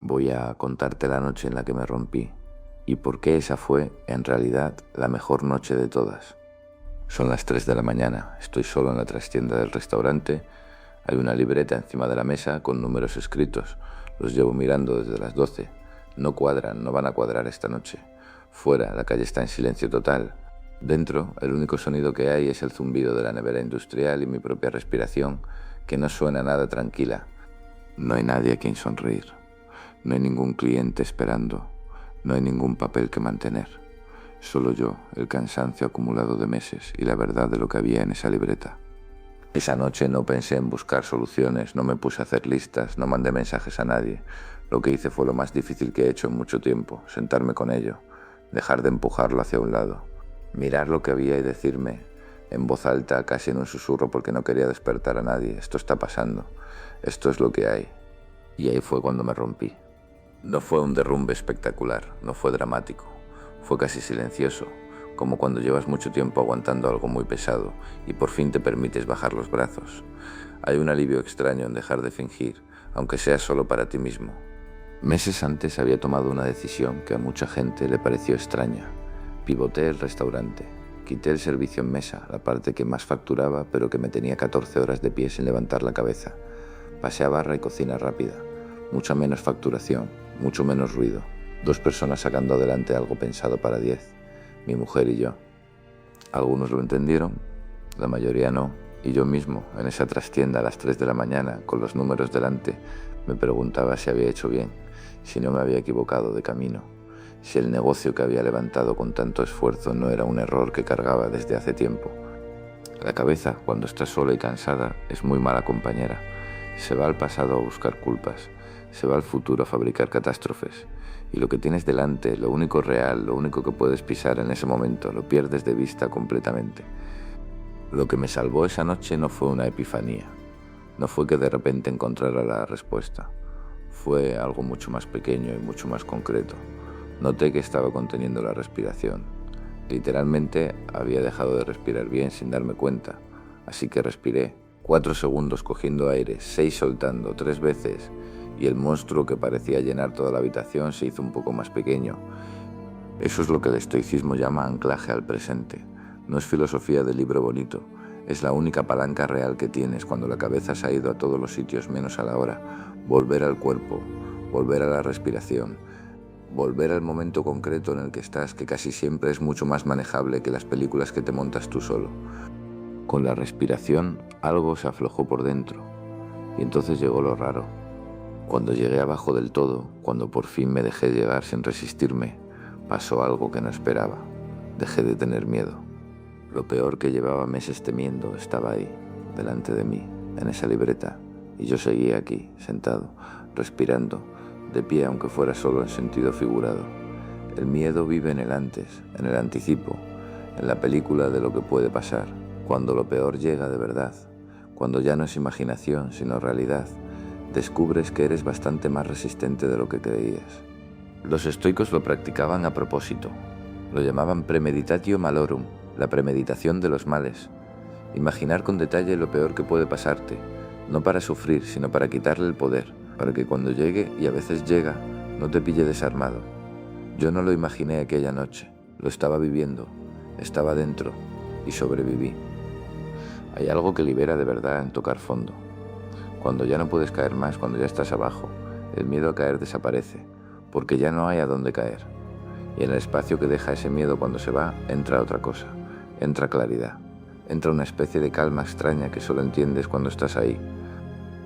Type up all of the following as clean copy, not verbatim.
Voy a contarte la noche en la que me rompí y por qué esa fue, en realidad, la mejor noche de todas. Son las 3 de la mañana, estoy solo en la trastienda del restaurante, hay una libreta encima de la mesa con números escritos, los llevo mirando desde las 12. No cuadran, no van a cuadrar esta noche. Fuera, la calle está en silencio total. Dentro, el único sonido que hay es el zumbido de la nevera industrial y mi propia respiración, que no suena nada tranquila. No hay nadie a quien sonreír. No hay ningún cliente esperando. No hay ningún papel que mantener. Solo yo, el cansancio acumulado de meses y la verdad de lo que había en esa libreta. Esa noche no pensé en buscar soluciones, no me puse a hacer listas, no mandé mensajes a nadie. Lo que hice fue lo más difícil que he hecho en mucho tiempo, sentarme con ello, dejar de empujarlo hacia un lado, mirar lo que había y decirme, en voz alta, casi en un susurro porque no quería despertar a nadie, esto está pasando, esto es lo que hay. Y ahí fue cuando me rompí. No fue un derrumbe espectacular, no fue dramático, fue casi silencioso, como cuando llevas mucho tiempo aguantando algo muy pesado y por fin te permites bajar los brazos. Hay un alivio extraño en dejar de fingir, aunque sea solo para ti mismo. Meses antes había tomado una decisión que a mucha gente le pareció extraña. Pivoté el restaurante, quité el servicio en mesa, la parte que más facturaba pero que me tenía 14 horas de pie sin levantar la cabeza. Pasé a barra y cocina rápida, mucha menos facturación, mucho menos ruido. 2 personas sacando adelante algo pensado para 10, mi mujer y yo. Algunos lo entendieron, la mayoría no, y yo mismo, en esa trastienda a las 3 de la mañana, con los números delante, me preguntaba si había hecho bien, si no me había equivocado de camino, si el negocio que había levantado con tanto esfuerzo no era un error que cargaba desde hace tiempo. La cabeza, cuando está sola y cansada, es muy mala compañera. Se va al pasado a buscar culpas, se va al futuro a fabricar catástrofes, y lo que tienes delante, lo único real, lo único que puedes pisar en ese momento, lo pierdes de vista completamente. Lo que me salvó esa noche no fue una epifanía, no fue que de repente encontrara la respuesta, fue algo mucho más pequeño y mucho más concreto. Noté que estaba conteniendo la respiración. Literalmente había dejado de respirar bien sin darme cuenta, así que respiré. 4 segundos cogiendo aire, 6 soltando, 3 veces, y el monstruo que parecía llenar toda la habitación se hizo un poco más pequeño. Eso es lo que el estoicismo llama anclaje al presente. No es filosofía de libro bonito, es la única palanca real que tienes cuando la cabeza se ha ido a todos los sitios menos a la hora. Volver al cuerpo, volver a la respiración, volver al momento concreto en el que estás, que casi siempre es mucho más manejable que las películas que te montas tú solo. Con la respiración algo se aflojó por dentro y entonces llegó lo raro. Cuando llegué abajo del todo, cuando por fin me dejé llegar sin resistirme, pasó algo que no esperaba. Dejé de tener miedo. Lo peor que llevaba meses temiendo estaba ahí, delante de mí, en esa libreta, y yo seguía aquí, sentado, respirando, de pie aunque fuera solo en sentido figurado. El miedo vive en el antes, en el anticipo, en la película de lo que puede pasar, cuando lo peor llega de verdad, cuando ya no es imaginación sino realidad, descubres que eres bastante más resistente de lo que creías. Los estoicos lo practicaban a propósito, lo llamaban premeditatio malorum, la premeditación de los males. Imaginar con detalle lo peor que puede pasarte, no para sufrir, sino para quitarle el poder, para que cuando llegue, y a veces llega, no te pille desarmado. Yo no lo imaginé aquella noche, lo estaba viviendo, estaba dentro, y sobreviví. Hay algo que libera de verdad en tocar fondo. Cuando ya no puedes caer más, cuando ya estás abajo, el miedo a caer desaparece, porque ya no hay a dónde caer. Y en el espacio que deja ese miedo cuando se va, entra otra cosa, entra claridad, entra una especie de calma extraña que solo entiendes cuando estás ahí.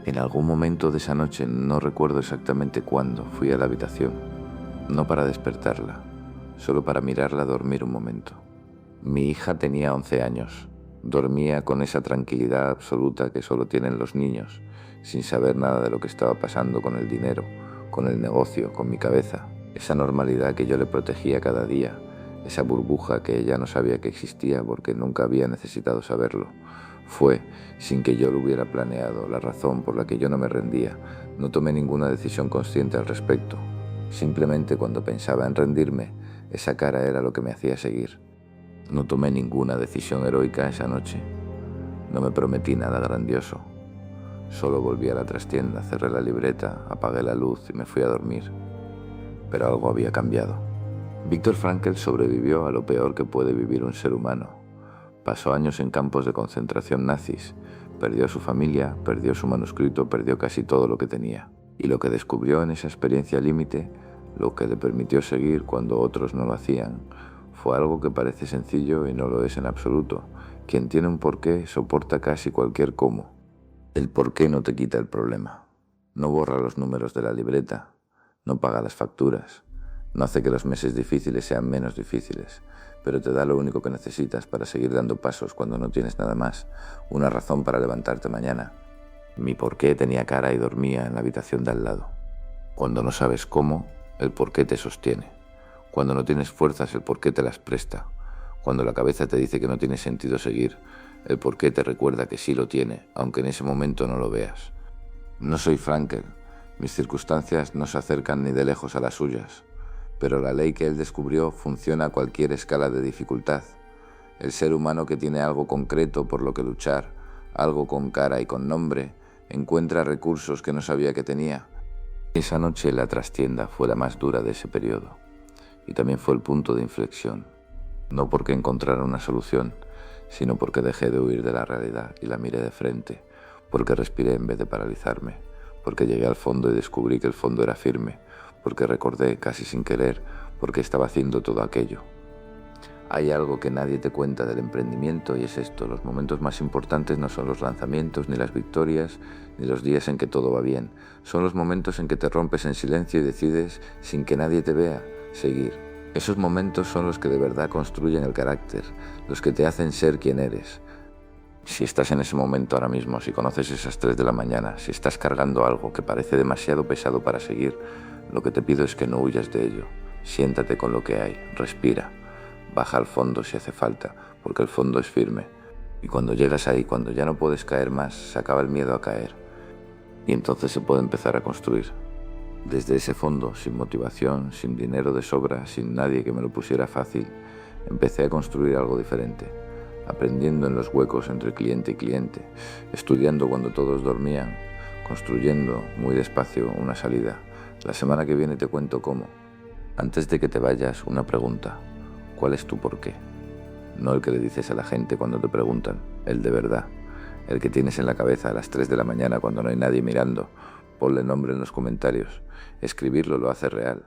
En algún momento de esa noche, no recuerdo exactamente cuándo, fui a la habitación, no para despertarla, solo para mirarla dormir un momento. Mi hija tenía 11 años, dormía con esa tranquilidad absoluta que solo tienen los niños, sin saber nada de lo que estaba pasando con el dinero, con el negocio, con mi cabeza. Esa normalidad que yo le protegía cada día, esa burbuja que ella no sabía que existía porque nunca había necesitado saberlo. Fue, sin que yo lo hubiera planeado, la razón por la que yo no me rendía. No tomé ninguna decisión consciente al respecto. Simplemente cuando pensaba en rendirme, esa cara era lo que me hacía seguir. No tomé ninguna decisión heroica esa noche. No me prometí nada grandioso. Solo volví a la trastienda, cerré la libreta, apagué la luz y me fui a dormir. Pero algo había cambiado. Viktor Frankl sobrevivió a lo peor que puede vivir un ser humano. Pasó años en campos de concentración nazis, perdió a su familia, perdió su manuscrito, perdió casi todo lo que tenía. Y lo que descubrió en esa experiencia límite, lo que le permitió seguir cuando otros no lo hacían, fue algo que parece sencillo y no lo es en absoluto. Quien tiene un porqué soporta casi cualquier cómo. El porqué no te quita el problema. No borra los números de la libreta, no paga las facturas, no hace que los meses difíciles sean menos difíciles, pero te da lo único que necesitas para seguir dando pasos cuando no tienes nada más, una razón para levantarte mañana. Mi porqué tenía cara y dormía en la habitación de al lado. Cuando no sabes cómo, el porqué te sostiene. Cuando no tienes fuerzas, el porqué te las presta. Cuando la cabeza te dice que no tiene sentido seguir, el porqué te recuerda que sí lo tiene, aunque en ese momento no lo veas. No soy Frankl, mis circunstancias no se acercan ni de lejos a las suyas, pero la ley que él descubrió funciona a cualquier escala de dificultad. El ser humano que tiene algo concreto por lo que luchar, algo con cara y con nombre, encuentra recursos que no sabía que tenía. Esa noche la trastienda fue la más dura de ese periodo, y también fue el punto de inflexión. No porque encontrara una solución, sino porque dejé de huir de la realidad y la miré de frente, porque respiré en vez de paralizarme, porque llegué al fondo y descubrí que el fondo era firme, porque recordé, casi sin querer, por qué estaba haciendo todo aquello. Hay algo que nadie te cuenta del emprendimiento y es esto: los momentos más importantes no son los lanzamientos, ni las victorias, ni los días en que todo va bien. Son los momentos en que te rompes en silencio y decides, sin que nadie te vea, seguir. Esos momentos son los que de verdad construyen el carácter, los que te hacen ser quien eres. Si estás en ese momento ahora mismo, si conoces esas 3 de la mañana, si estás cargando algo que parece demasiado pesado para seguir, lo que te pido es que no huyas de ello. Siéntate con lo que hay, respira, baja al fondo si hace falta, porque el fondo es firme. Y cuando llegas ahí, cuando ya no puedes caer más, se acaba el miedo a caer. Y entonces se puede empezar a construir. Desde ese fondo, sin motivación, sin dinero de sobra, sin nadie que me lo pusiera fácil, empecé a construir algo diferente, aprendiendo en los huecos entre cliente y cliente, estudiando cuando todos dormían, construyendo muy despacio una salida. La semana que viene te cuento cómo. Antes de que te vayas, una pregunta: ¿cuál es tu porqué? No el que le dices a la gente cuando te preguntan, el de verdad, el que tienes en la cabeza a las 3 de la mañana cuando no hay nadie mirando. Ponle nombre en los comentarios. Escribirlo lo hace real.